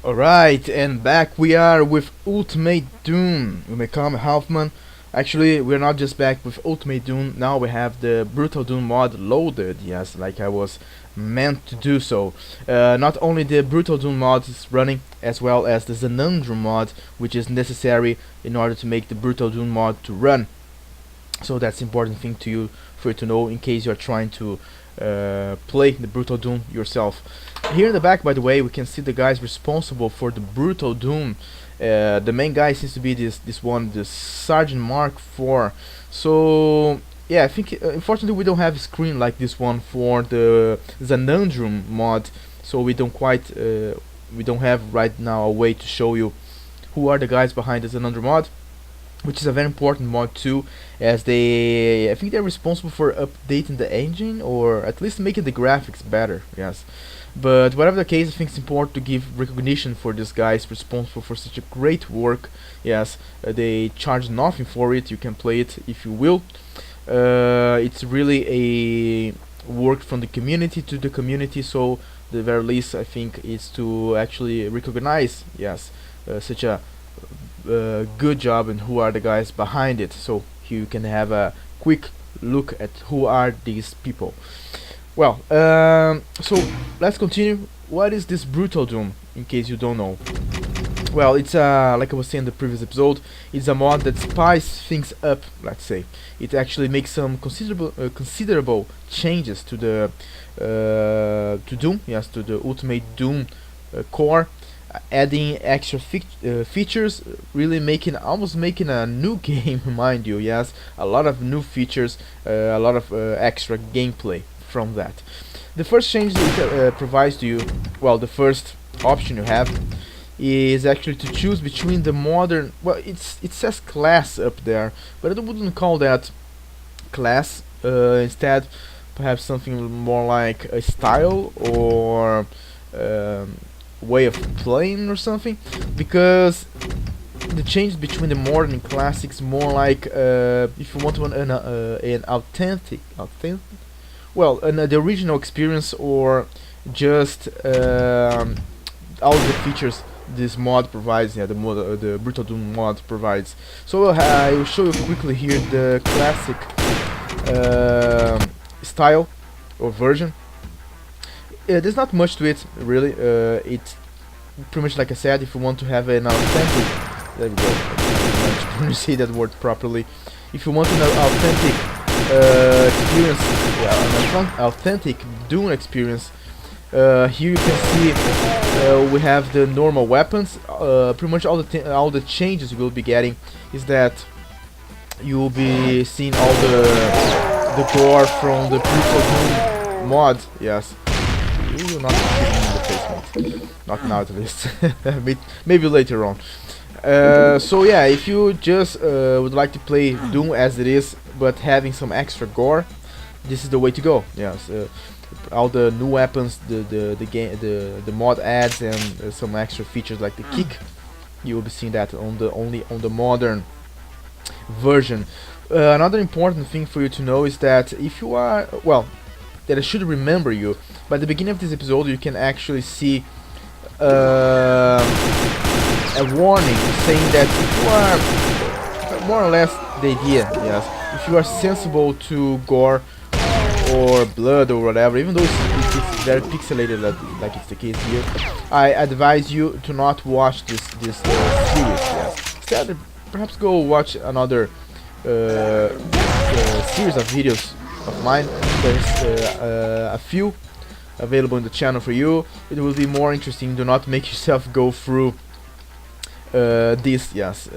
Alright, and back we are with Ultimate Doom. You may call me Hauffman. Actually, we're not just back with Ultimate Doom, now we have the Brutal Doom mod loaded, yes, like I was meant to do so. Not only the Brutal Doom mod is running, as well as the Zandronum mod, which is necessary in order to make the Brutal Doom mod to run. So that's important thing for you to know in case you're trying to play the Brutal Doom yourself. Here in the back, by the way, we can see the guys responsible for the Brutal Doom. The main guy seems to be this one, the Sergeant Mark IV. So yeah, I think unfortunately we don't have a screen like this one for the Zandronum mod, so we don't have right now a way to show you who are the guys behind the Zandronum mod, which is a very important mod too, as I think they're responsible for updating the engine, or at least making the graphics better, yes. But whatever the case, I think it's important to give recognition for these guys responsible for such a great work, yes. They charge nothing for it, you can play it if you will. It's really a work from the community to the community, so the very least I think is to actually recognize, yes, such a good job and who are the guys behind it, so you can have a quick look at who are these people. Well, so let's continue. What is this Brutal Doom, in case you don't know? Well, it's like I was saying in the previous episode, it's a mod that spices things up, let's say. It actually makes some considerable changes to the to Doom, yes, to the Ultimate Doom core, adding extra features, really almost making a new game, mind you, yes. A lot of new features, a lot of extra gameplay from that. The first change that it provides to you, well, the first option you have is actually to choose between the modern, well, it says class up there, but I wouldn't call that class. Instead, perhaps something more like a style or way of playing or something, because the change between the modern and classics more like if you want an authentic, well, the original experience, or just all the features this mod provides, yeah, the Brutal Doom mod provides. So I will show you quickly here the classic style or version. There's not much to it, really. It's pretty much like I said, if you want to have an authentic, there we go, I managed to say that word properly. If you want an authentic experience, yeah, an authentic Doom experience, here you can see we have the normal weapons. Pretty much all the changes you will be getting is that you will be seeing all the gore from the Brutal Doom mod, yes. You will not be shooting in the face, mate. Not now, at least. Maybe later on. So yeah, if you just would like to play Doom as it is, but having some extra gore, this is the way to go. Yes, all the new weapons, the mod adds, and some extra features like the kick. You will be seeing that only on the modern version. Another important thing for you to know is that if you are, well, that I should remember you. By the beginning of this episode, you can actually see a warning saying that if you are, more or less the idea, yes, if you are sensible to gore or blood or whatever, even though it's very pixelated like it's the case here, I advise you to not watch this series, yes. Instead, perhaps go watch another series of videos of mine. There's a few available in the channel for you. It will be more interesting. Do not make yourself go through this, yes,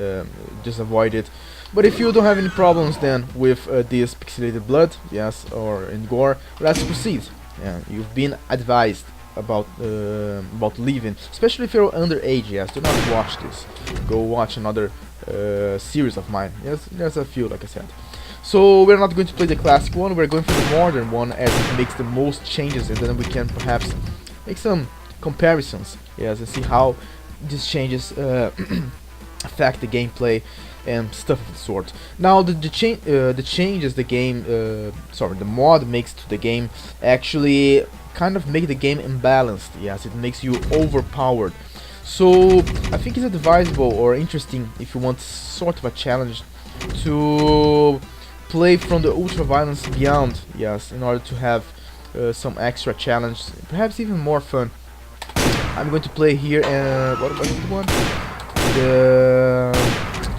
just avoid it. But if you don't have any problems then with this pixelated blood, yes, or in gore, let's proceed. Yeah, you've been advised about leaving, especially if you're underage. Yes, do not watch this. Go watch another series of mine. Yes, there's a few, like I said. So we're not going to play the classic one, we're going for the modern one, as it makes the most changes, and then we can perhaps make some comparisons, yes, and see how these changes affect the gameplay and stuff of the sort. Now the changes the mod makes to the game actually kind of make the game imbalanced. Yes, it makes you overpowered. So I think it's advisable or interesting if you want sort of a challenge to play from the ultra violence beyond, yes, in order to have some extra challenge, perhaps even more fun. I'm going to play here what was the one? The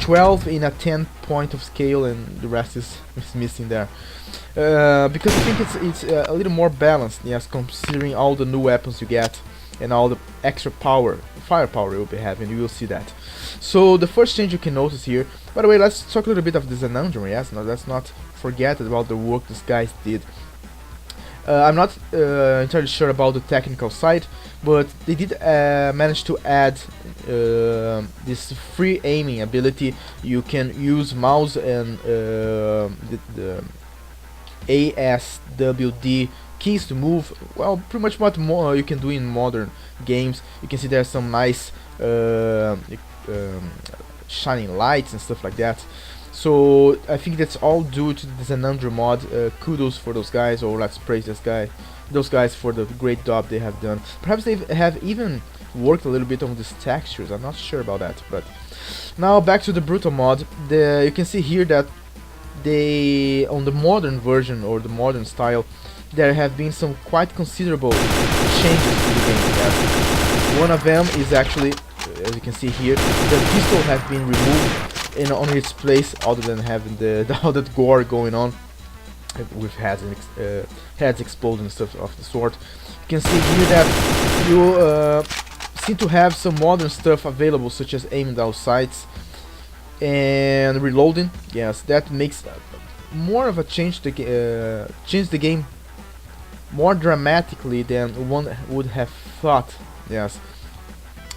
12 in a 10 point of scale, and the rest is missing there. Because I think it's a little more balanced, yes, considering all the new weapons you get and all the extra firepower you'll be having. You will see that. So the first change you can notice here. By the way, let's talk a little bit of the Zandronum. Yes, no, let's not forget about the work these guys did. I'm not entirely sure about the technical side, but they did manage to add this free aiming ability. You can use mouse and the ASWD keys to move. Well, pretty much what more you can do in modern games. You can see there's some nice shining lights and stuff like that. So I think that's all due to the Zandronum mod. Kudos for those guys, or let's praise those guys for the great job they have done. Perhaps they have even worked a little bit on these textures. I'm not sure about that. But now back to the brutal mod. You can see here that on the modern version or the modern style, there have been some quite considerable changes to the game. Yes. One of them is actually, as you can see here, the pistol has been removed in on its place, other than having all that gore going on with heads exploding and stuff of the sort. You can see here that you seem to have some modern stuff available, such as aiming down sights and reloading. Yes, that makes more of a change the game more dramatically than one would have thought. Yes,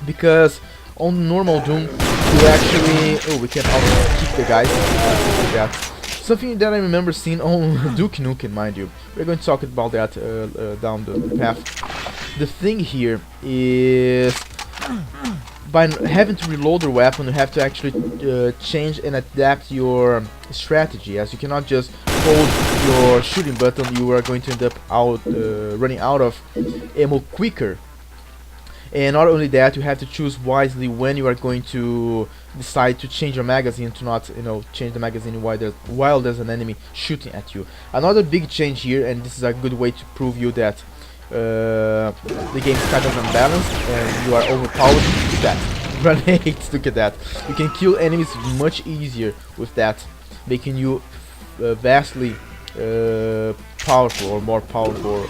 because on normal Doom you actually we can also kick the guys like that. Something that I remember seeing on Duke Nukem, mind you. We're going to talk about that down the path. The thing here is, by having to reload your weapon, you have to actually change and adapt your strategy, as you cannot just hold your shooting button. You are going to end up running out of ammo quicker. And not only that, you have to choose wisely when you are going to decide to change your magazine, to not, change the magazine while there's an enemy shooting at you. Another big change here, and this is a good way to prove you that the game is kind of unbalanced and you are overpowered. Look at that. Grenades, look at that. You can kill enemies much easier with that, making you vastly powerful, or more powerful.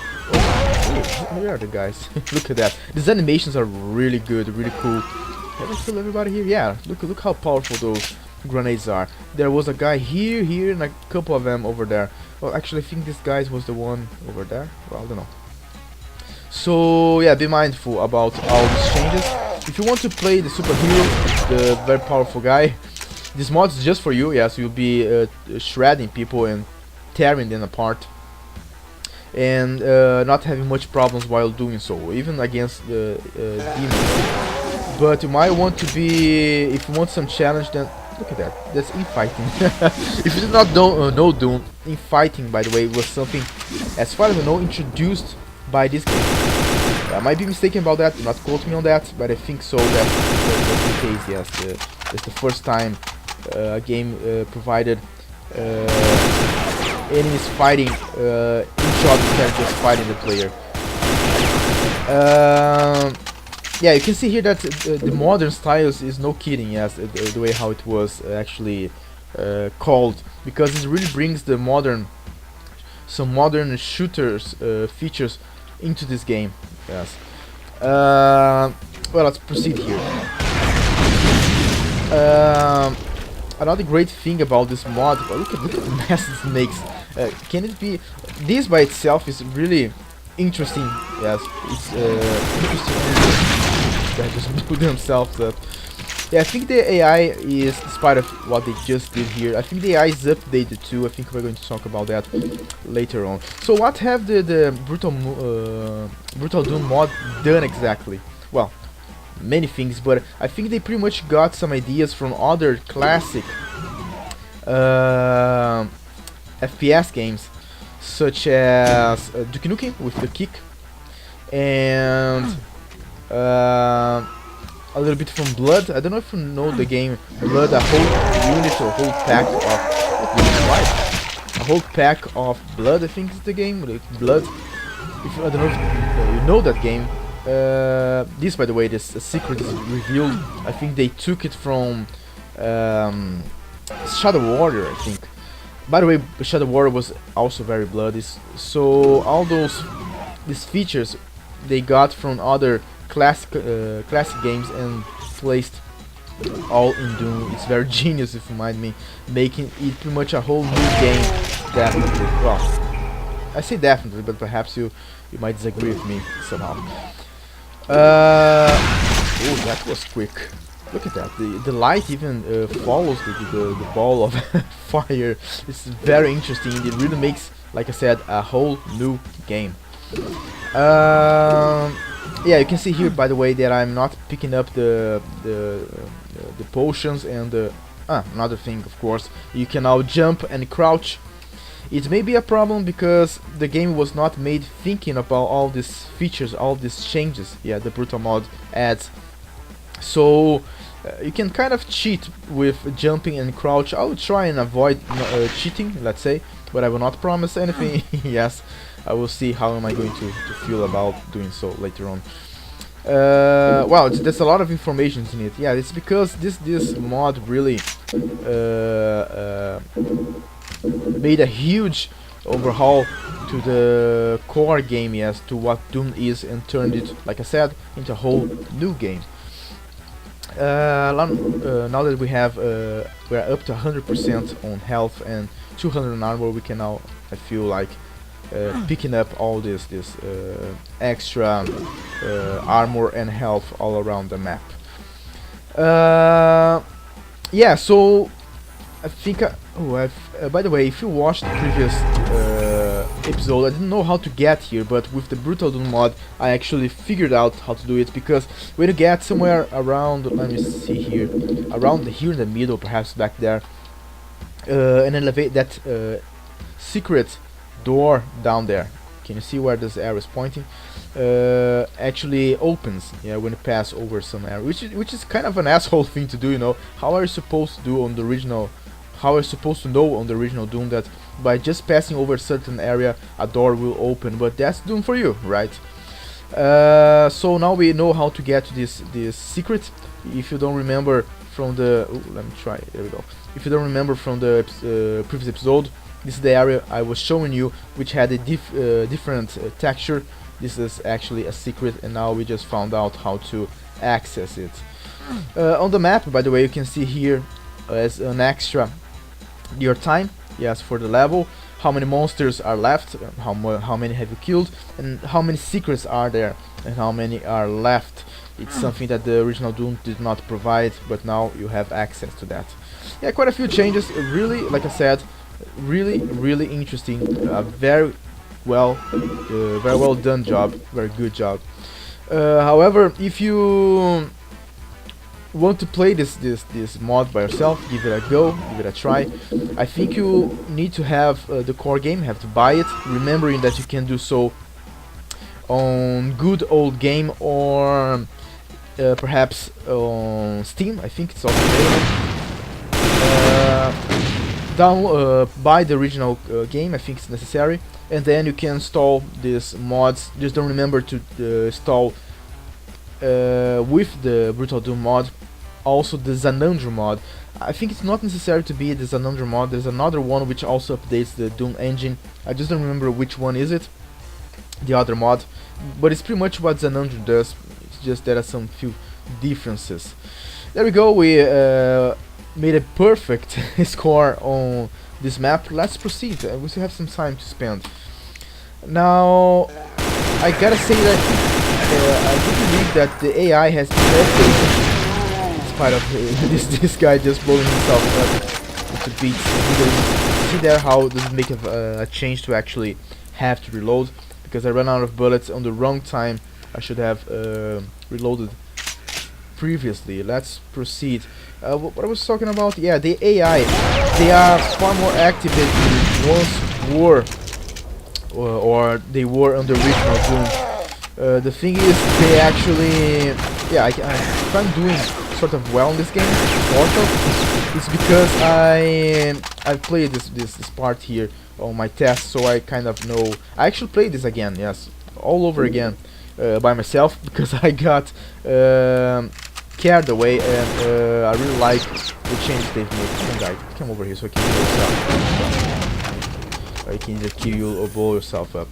Here are the guys. Look at that. These animations are really good, really cool. Have I killed everybody here? Yeah, look how powerful those grenades are. There was a guy here, and a couple of them over there. Well, actually, I think this guy was the one over there. Well, I don't know. So yeah, be mindful about all these changes. If you want to play the superhero, the very powerful guy, this mod is just for you. Yes, you'll be shredding people and tearing them apart, and not having much problems while doing so, even against the demons. But you might want to be, if you want some challenge, then look at that. That's infighting. If you did not know Doom, infighting, by the way, was something, as far as I know, introduced by this game. I might be mistaken about that. Do not quote me on that, but I think so. That's the case. Yes, it's the first time a game provided enemies fighting each other instead of just fighting the player. Yeah, you can see here that the modern styles is no kidding. Yes, the way how it was actually called, because it really brings the some modern shooters features into this game. Yes. Well, let's proceed here. Another great thing about this mod, look at the mess this makes. Can it be? This by itself is really interesting. Yes, it's interesting. They just blew themselves up. Yeah, I think the AI is, despite of what they just did here, I think the AI is updated too. I think we're going to talk about that later on. So what have the Brutal Doom mod done exactly? Well, many things, but I think they pretty much got some ideas from other classic FPS games, such as Duke Nukem with the kick, and a little bit from Blood. I don't know if you know the game Blood, a whole unit or whole pack of a whole pack of Blood, I think is the game, like Blood. If I don't know if you know that game. This, by the way, this secret is revealed. I think they took it from Shadow Warrior, I think. By the way, Shadow Warrior was also very bloody. So all these features they got from other classic games and placed all in Doom. It's very genius, if you mind me, making it pretty much a whole new game. Definitely. Well, I say definitely, but perhaps you might disagree with me somehow. Oh, that was quick. Look at that. The light even follows the ball of fire. It's very interesting. It really makes, like I said, a whole new game. Yeah, you can see here, by the way, that I'm not picking up the potions and the another thing, of course. You can now jump and crouch. It may be a problem because the game was not made thinking about all these features, all these changes. Yeah, the Brutal mod adds. So you can kind of cheat with jumping and crouch. I will try and avoid cheating, let's say, but I will not promise anything. Yes, I will see how am I going to feel about doing so later on. Wow, there's a lot of information in it. Yeah, it's because this mod really made a huge overhaul to the core game, yes, to what Doom is, and turned it, like I said, into a whole new game. Now that we have, we're up to 100% on health and 200 on armor, we can now, I feel like, picking up all this extra armor and health all around the map. Yeah, so I think by the way, if you watched the previous episode, I didn't know how to get here, but with the Brutal Doom mod I actually figured out how to do it, because when you get somewhere around, let me see here, around here in the middle, perhaps back there, and elevate that secret door down there. Can you see where this arrow is pointing? Actually opens, yeah, when you pass over some area, which is kind of an asshole thing to do, you know. How are you supposed to do on the original? How are you supposed to know on the original Doom that by just passing over a certain area a door will open? But that's Doom for you, right? So now we know how to get to this secret. If you don't remember from the, let me try. There we go. If you don't remember from the previous episode, this is the area I was showing you, which had a different texture. This is actually a secret, and now we just found out how to access it. On the map, by the way, you can see here as an extra your time, yes, for the level, how many monsters are left, how many have you killed, and how many secrets are there, and how many are left. It's something that the original Doom did not provide, but now you have access to that. Yeah, quite a few changes. Really, like I said, really interesting. Very well done job, very good job. However, if you want to play this mod by yourself, give it a go, give it a try. I think you need to have the core game, have to buy it, remembering that you can do so on Good Old Game or perhaps on Steam. I think it's also available. Buy the original game, I think it's necessary, and then you can install these mods. Just don't remember to install with the Brutal Doom mod also the Zandronum mod. I think it's not necessary to be the Zandronum mod. There's another one which also updates the Doom engine. I just don't remember which one is it, the other mod, but it's pretty much what Zandronum does. It's just there are some few differences. There we go. We made a perfect score on this map. Let's proceed. We still have some time to spend. Now, I gotta say that I do believe that the AI has been updated, in spite of this guy just blowing himself up into beats. See there how does it make a change to actually have to reload, because I ran out of bullets on the wrong time. I should have reloaded previously. Let's proceed. What I was talking about, yeah, the AI, they are far more active than they once were, or they were on the original Doom. The thing is, they actually, yeah, if I'm doing sort of well in this game, sort of, it's because I played this part here on my test, so I kind of know. I actually played this again, yes, all over again, by myself, because I got carried away, and I really like the change they've made. Come on, guy, come over here so I can blow yourself. I can either kill you or blow yourself up.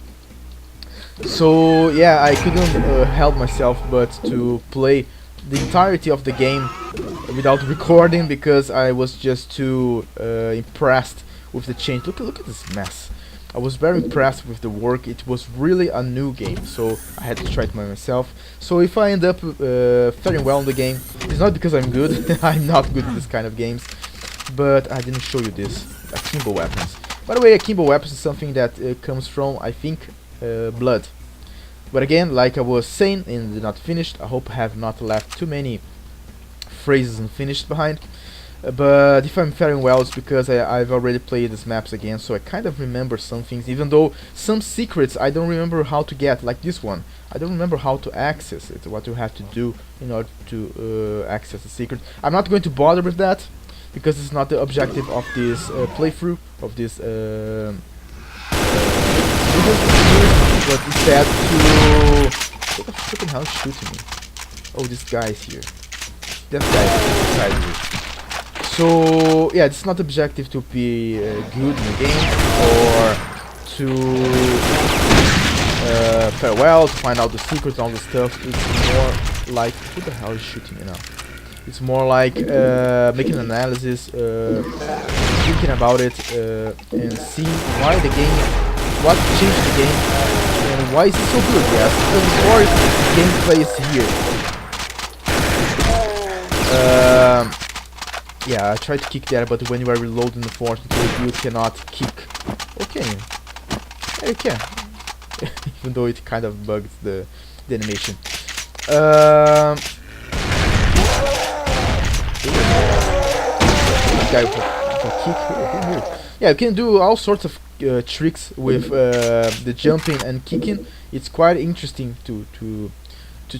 So yeah, I couldn't help myself but to play the entirety of the game without recording, because I was just too impressed with the change. Look at this mess. I was very impressed with the work. It was really a new game, so I had to try it by myself. So if I end up faring well in the game, it's not because I'm good. I'm not good at this kind of games, but I didn't show you this akimbo weapons. By the way, akimbo weapons is something that comes from, I think, blood. But again, like I was saying and not finished, I hope I have not left too many phrases unfinished behind. But if I'm faring well, it's because I've already played these maps again, so I kind of remember some things, even though some secrets I don't remember how to get, like this one. I don't remember how to access it, what you have to do in order to access the secret. I'm not going to bother with that, because it's not the objective of this playthrough, of this but instead to... What the fucking hell is shooting me? Oh, this guy is here. That guy is beside me. So yeah, it's not objective to be good in the game, or to farewell, to find out the secrets and all the stuff. It's more like, who the hell is shooting me now? It's more like making an analysis, thinking about it, and see why the game, what changed the game, and why is it so good. Yes, because before gameplay is here. Yeah, I tried to kick there, but when you are reloading, unfortunately, you cannot kick. Okay, yeah, you can, even though it kind of bugs the animation. Guy with a kick. Yeah, you can do all sorts of tricks with the jumping and kicking. It's quite interesting to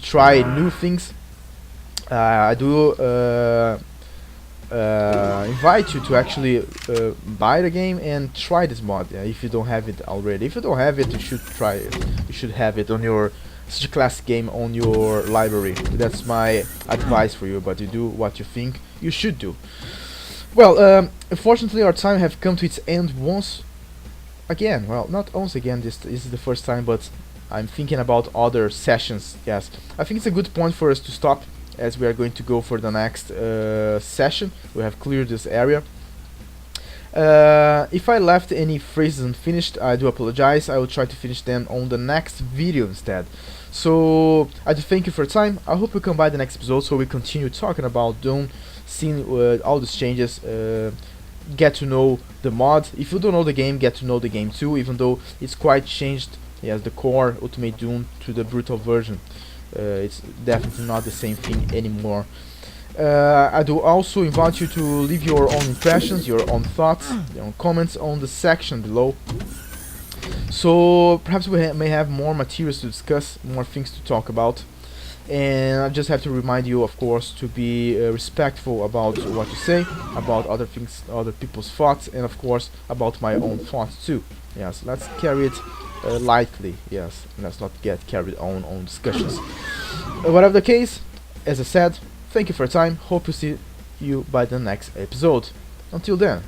try new things. I do invite you to actually buy the game and try this mod, if you don't have it already. If you don't have it, you should try it. You should have it on your such a classic game on your library. That's my advice for you, but you do what you think you should do. Well, unfortunately our time have come to its end once again. Well, not once again, this is the first time, but I'm thinking about other sessions. Yes, I think it's a good point for us to stop, as we are going to go for the next session. We have cleared this area. If I left any phrases unfinished, I do apologize. I will try to finish them on the next video instead. So I do thank you for your time. I hope you come by the next episode so we continue talking about Doom, seeing all these changes, get to know the mod. If you don't know the game, get to know the game too, even though it's quite changed. Yes, the core Ultimate Doom to the brutal version. It's definitely not the same thing anymore. I do also invite you to leave your own impressions, your own thoughts, your own comments on the section below. So perhaps we may have more materials to discuss, more things to talk about. And I just have to remind you, of course, to be respectful about what you say, about other things, other people's thoughts, and of course about my own thoughts too. Yes, let's carry it lightly. Yes, let's not get carried on discussions. Whatever the case, as I said, thank you for your time. Hope to see you by the next episode. Until then.